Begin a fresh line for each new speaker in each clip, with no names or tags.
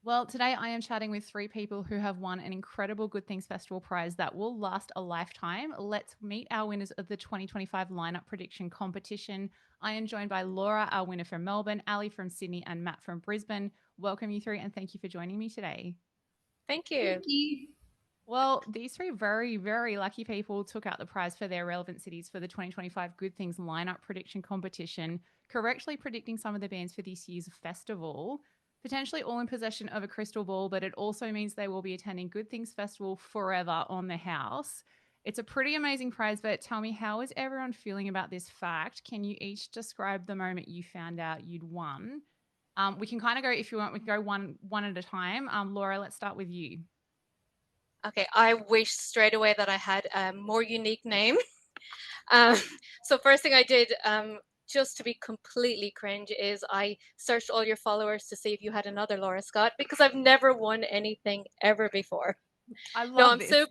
Well, today I am chatting with three people who have won an incredible Good Things Festival prize that will last a lifetime. Let's meet our winners of the 2025 lineup prediction competition. I am joined by Laura, our winner from Melbourne, Ali from Sydney, and Matt from Brisbane. Welcome, you three, and thank you for joining me today.
Thank you.
Thank you.
Well, these three very, very lucky people took out the prize for their relevant cities for the 2025 Good Things lineup prediction competition, correctly predicting some of the bands for this year's festival. Potentially all in possession of a crystal ball, but it also means they will be attending Good Things Festival forever on the house. It's a pretty amazing prize, but tell me, how is everyone feeling about this fact? Can you each describe the moment you found out you'd won? We can kind of go, if you want, we can go one at a time. Laura, let's start with you.
Okay, I wish straight away that I had a more unique name. So first thing I did, just to be completely cringe, is I searched all your followers to see if you had another Laura Scott, because I've never won anything ever before.
I love this.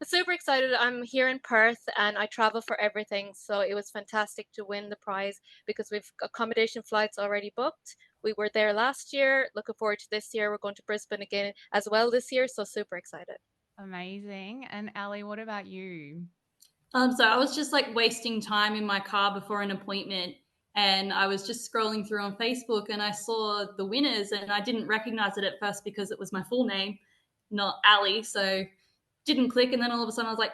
Super excited. I'm here in Perth and I travel for everything. So it was fantastic to win the prize because we've accommodation flights already booked. We were there last year. Looking forward to this year. We're going to Brisbane again as well this year. So super excited.
Amazing. And Ali, what about you?
So I was just like wasting time in my car before an appointment, and I was just scrolling through on Facebook, and I saw the winners, and I didn't recognize it at first because it was my full name, not Ali. So didn't click, and then all of a sudden I was like,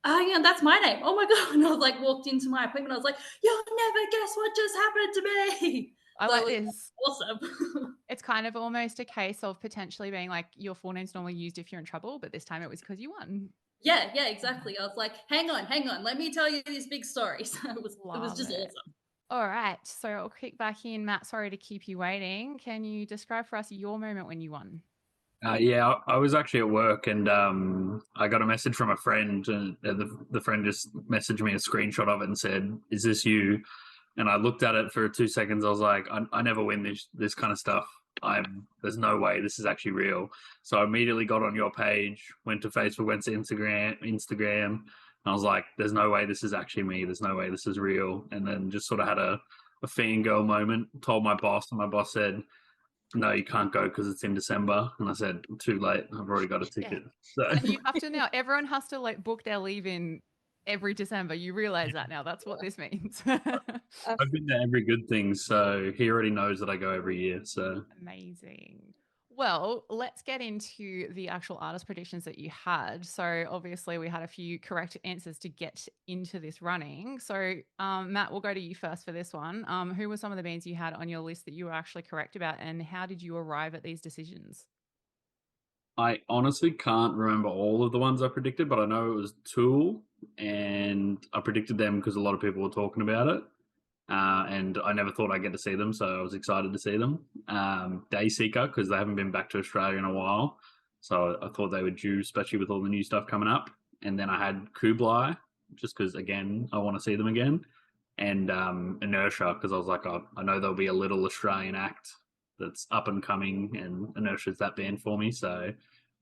"Oh yeah, that's my name! Oh my god!" And I was like, walked into my appointment. I was like, "You'll never guess what just happened to me."
I
So
like
it was
this.
awesome.
It's kind of almost a case of potentially being like your full name's normally used if you're in trouble, but this time it was because you won.
Yeah, exactly. I was like, hang on, let me tell you this big story. So it was just awesome.
All right. So I'll kick back in. Matt, sorry to keep you waiting. Can you describe for us your moment when you won?
Yeah, I was actually at work and I got a message from a friend, and the friend just messaged me a screenshot of it and said, "Is this you?" And I looked at it for 2 seconds. I was like, I never win this kind of stuff. There's no way this is actually real. So I immediately got on your page, went to Facebook, went to Instagram. And I was like, there's no way this is actually me. There's no way this is real. And then just sort of had a fangirl moment, told my boss, and my boss said, "No, you can't go because it's in December." And I said, "Too late. I've already got a ticket."
Yeah.
So
And you have to now, everyone has to like book their leave in every December. You realize that now. That's what this means.
I've been to every good thing, so he already knows that I go every year. So
Amazing. Well, let's get into the actual artist predictions that you had. So, obviously, we had a few correct answers to get into this running. So, Matt, we'll go to you first for this one. Who were some of the bands you had on your list that you were actually correct about, and how did you arrive at these decisions?
I honestly can't remember all of the ones I predicted, but I know it was Tool, and I predicted them because a lot of people were talking about it. And I never thought I'd get to see them, so I was excited to see them. Dayseeker, because they haven't been back to Australia in a while, so I thought they were due, especially with all the new stuff coming up. And then I had Kublai, just because, again, I want to see them again. And Inertia, because I was like, oh, I know there'll be a little Australian act that's up and coming, and Inertia's that band for me, so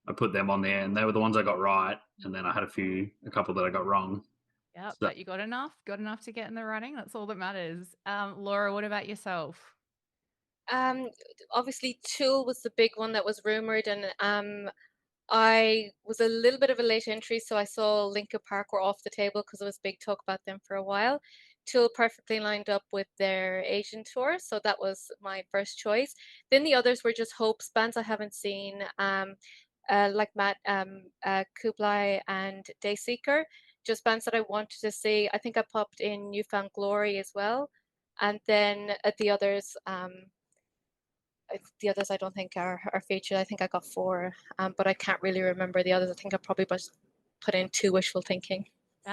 I put them on there, and they were the ones I got right. And then I had a couple that I got wrong.
Yeah,
So,
but you got enough to get in the running. That's all that matters. Laura, what about yourself?
Obviously Tool was the big one that was rumored, and I was a little bit of a late entry, so I saw Linkin Park were off the table because there was big talk about them for a while. Tool perfectly lined up with their Asian tour, so that was my first choice. Then the others were just hopes, bands I haven't seen, like Matt, Kublai and Dayseeker, just bands that I wanted to see. I think I popped in Newfound Glory as well, and then the others I don't think are featured. I think I got four, but I can't really remember the others. I think I probably just put in two wishful thinking.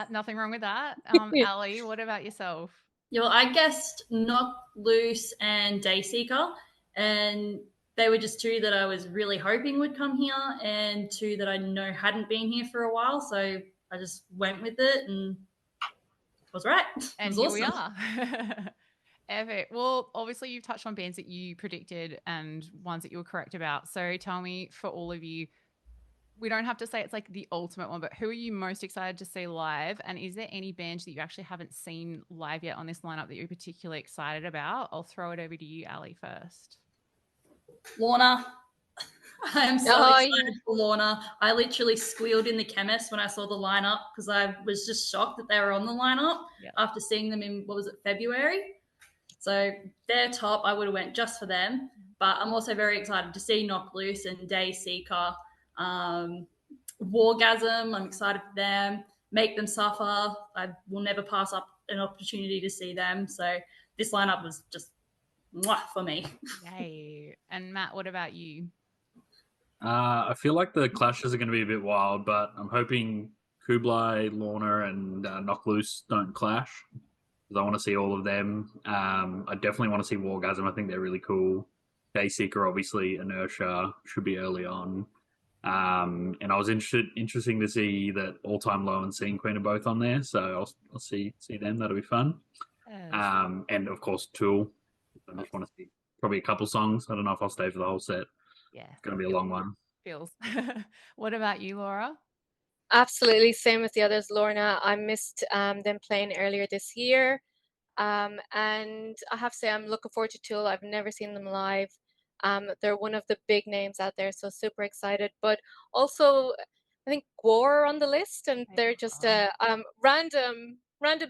Nothing wrong with that.
Yeah.
Ali, what about yourself?
Yeah, well, I guessed Knock Loose and Dayseeker, and they were just two that I was really hoping would come here, and two that I know hadn't been here for a while. So I just went with it, and was right.
And
It was
here
awesome.
we are. Epic. Well, obviously you've touched on bands that you predicted and ones that you were correct about. So tell me, for all of you, we don't have to say it's like the ultimate one, but who are you most excited to see live? And is there any bands that you actually haven't seen live yet on this lineup that you're particularly excited about? I'll throw it over to you, Ali, first.
Lorna, I'm so
Oh,
excited
yeah.
for Lorna. I literally squealed in the chemist when I saw the lineup because I was just shocked that they were on the lineup after seeing them in, what was it, February? So they're top. I would have went just for them. But I'm also very excited to see Knock Loose and Dayseeker. Wargasm, I'm excited for them. Make Them Suffer. I will never pass up an opportunity to see them. So this lineup was just mwah for me.
Yay. And Matt, what about you?
I feel like the clashes are going to be a bit wild, but I'm hoping Kublai, Lorna, and Knock Loose don't clash because I want to see all of them. I definitely want to see Wargasm. I think they're really cool. Dayseeker, obviously, Inertia should be early on. And I was interesting to see that All Time Low and Scene Queen are both on there, so I'll see them. That'll be fun. And of course, Tool. I just want to see probably a couple songs. I don't know if I'll stay for the whole set.
Yeah.
It's going to be a long one.
Feels. What about you, Laura?
Absolutely, same with the others, Lorna. I missed them playing earlier this year. And I have to say, I'm looking forward to Tool. I've never seen them live. They're one of the big names out there, so super excited. But also, I think Gwar are on the list, and they're just a random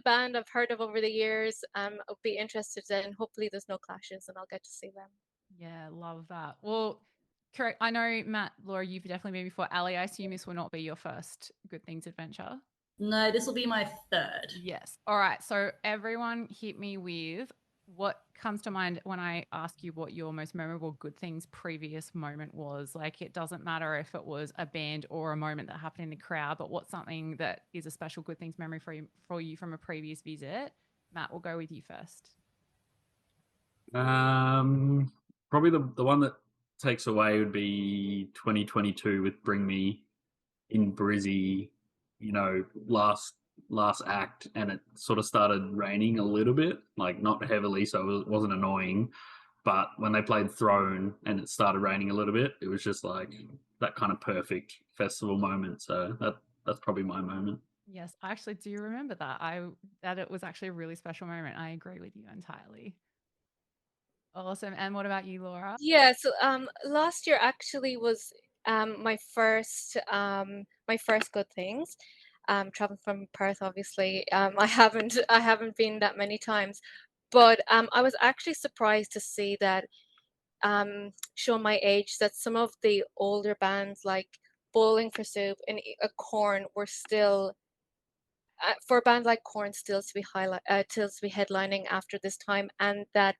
band I've heard of over the years. I'll be interested in. Hopefully, there's no clashes, and I'll get to see them.
Yeah, love that. Well, correct. I know, Matt, Laura, you've definitely been before. Ali, I assume this will not be your first Good Things adventure.
No, this will be my third.
Yes. All right. So everyone hit me with what comes to mind when I ask you what your most memorable Good Things previous moment was. Like, it doesn't matter if it was a band or a moment that happened in the crowd, but what's something that is a special Good Things memory for you from a previous visit? Matt, we'll go with you first.
Probably the one that takes away would be 2022 with Bring Me in Brizzy, last act, and it sort of started raining a little bit, like not heavily, so it wasn't annoying. But when they played Throne and it started raining a little bit, it was just like that kind of perfect festival moment. So that's probably my moment.
Yes, I actually do remember that. That it was actually a really special moment. I agree with you entirely. Awesome. And what about you, Laura?
Yeah, so last year actually was my first Good Things. Traveling from Perth, obviously. I haven't been that many times, but I was actually surprised to see that, show my age, that some of the older bands like Bowling for Soup and Korn were still, for a band like Korn still to be headlining after this time, and that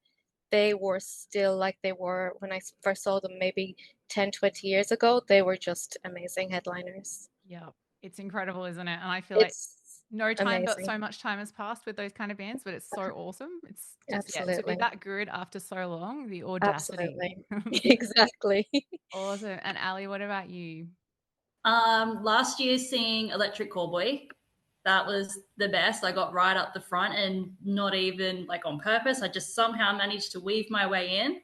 they were still like they were when I first saw them maybe 10, 20 years ago. They were just amazing headliners.
Yeah, it's incredible, isn't it? And I feel like
It's
no time, but
amazing.
so much time has passed with those kind of bands, but it's so awesome. It's just, to be
Absolutely.
that good after so long, the audacity.
Absolutely. Exactly.
Awesome. And Ali, what about you?
Last year seeing Electric Callboy, that was the best. I got right up the front and not even like on purpose. I just somehow managed to weave my way in.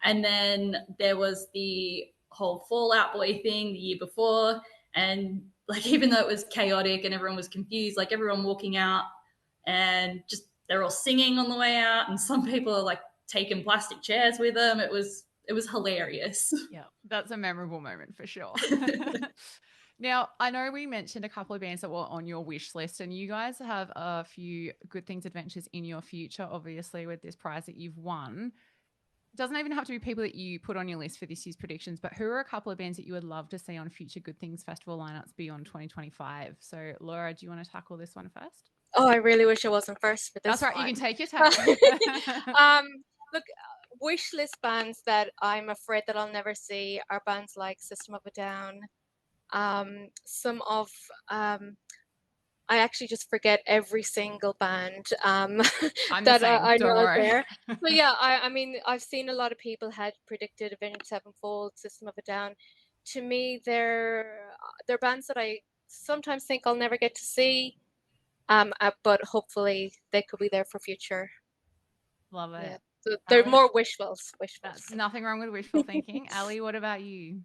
And then there was the whole Fall Out Boy thing the year before. And like, even though it was chaotic and everyone was confused, like everyone walking out and just they're all singing on the way out. And some people are like taking plastic chairs with them. It was hilarious.
Yeah, that's a memorable moment for sure. Now, I know we mentioned a couple of bands that were on your wish list, and you guys have a few Good Things adventures in your future, obviously, with this prize that you've won. It doesn't even have to be people that you put on your list for this year's predictions, but who are a couple of bands that you would love to see on future Good Things festival lineups beyond 2025? So, Laura, do you want to tackle this one first?
Oh, I really wish I wasn't first for this.
That's right.
one.
You can take your time.
Look, wish list bands that I'm afraid that I'll never see are bands like System of a Down. Some of I actually just forget every single band that I know out there. But yeah, I mean, I've seen a lot of people had predicted Avenged Sevenfold, System of a Down. To me, they're bands that I sometimes think I'll never get to see. But hopefully they could be there for future.
Love it.
Yeah. So they're more wishfuls.
That's nothing wrong with wishful thinking. Ali, what about you?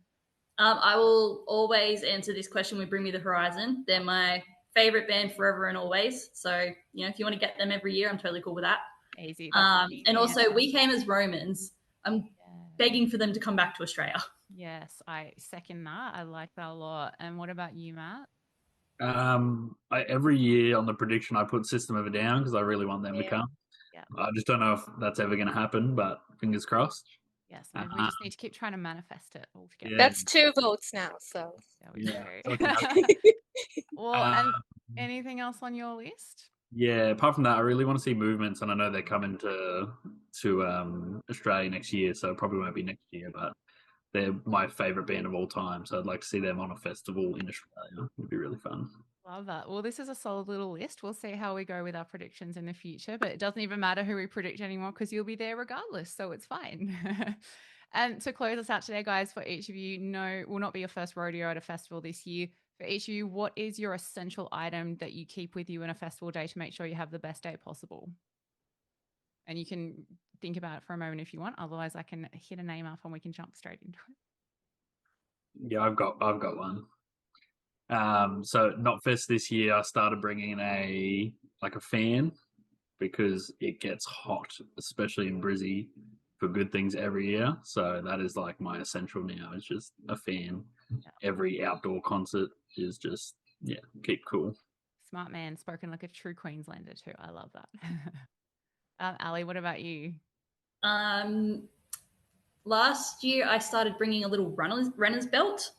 I will always answer this question with Bring Me the Horizon. They're my favorite band forever and always. So, if you want to get them every year, I'm totally cool with that.
Easy.
And also, We Came as Romans. I'm begging for them to come back to Australia.
Yes, I second that. I like that a lot. And what about you, Matt?
Every year on the prediction, I put System of a Down because I really want them to
Yeah.
come.
Yeah.
I just don't know if that's ever going to happen, but fingers crossed.
Yes, maybe we just need to keep trying to manifest it all together.
Yeah.
That's 2 votes now, so.
There we
Yeah.
go. Well, and anything else on your list?
Yeah, apart from that, I really want to see movements, and I know they're coming to Australia next year, so it probably won't be next year, but they're my favourite band of all time, so I'd like to see them on a festival in Australia. It'd be really fun.
Love that. Well, this is a solid little list. We'll see how we go with our predictions in the future, but it doesn't even matter who we predict anymore because you'll be there regardless, so it's fine. And to close us out today, guys, for each of you, no, will not be your first rodeo at a festival this year. For each of you, what is your essential item that you keep with you in a festival day to make sure you have the best day possible? And you can think about it for a moment if you want. Otherwise, I can hit a name up and we can jump straight into it.
Yeah, I've got one. So Knotfest this year, I started bringing a fan because it gets hot, especially in Brizzy, for good things every year. So that is like my essential now. It's just a fan.
Yeah.
Every outdoor concert is just keep cool.
Smart man, spoken like a true Queenslander too. I love that. Ali, what about you?
Last year I started bringing a little runner's belt.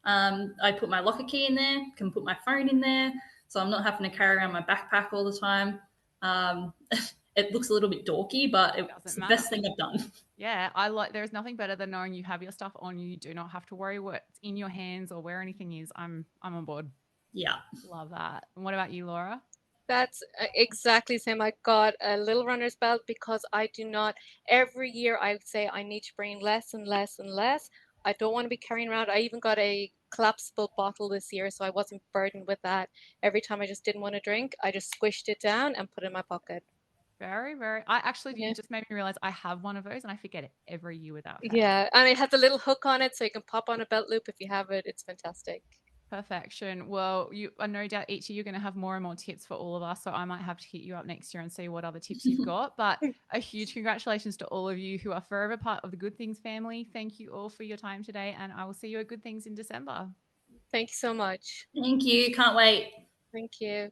I put my locker key in there, can put my phone in there, so I'm not having to carry around my backpack all the time. It looks a little bit dorky, but it's the best thing I've done.
Yeah, there's nothing better than knowing you have your stuff on you. You do not have to worry what's in your hands or where anything is. I'm on board.
Yeah.
Love that. And what about you, Laura?
That's exactly the same. I got a little runner's belt because I do not, every year I would say I need to bring less and less and less. I don't want to be carrying around. I even got a collapsible bottle this year, so I wasn't burdened with that. Every time I just didn't want to drink, I just squished it down and put it in my pocket.
Very, very. I actually, you just made me realize I have one of those and I forget it every year without fail.
Yeah, and it has a little hook on it so you can pop on a belt loop if you have it. It's fantastic.
Perfection. Well, I no doubt each of you are going to have more and more tips for all of us. So I might have to hit you up next year and see what other tips you've got. But a huge congratulations to all of you who are forever part of the Good Things family. Thank you all for your time today. And I will see you at Good Things in December.
Thank you so much.
Thank you. Can't wait.
Thank you.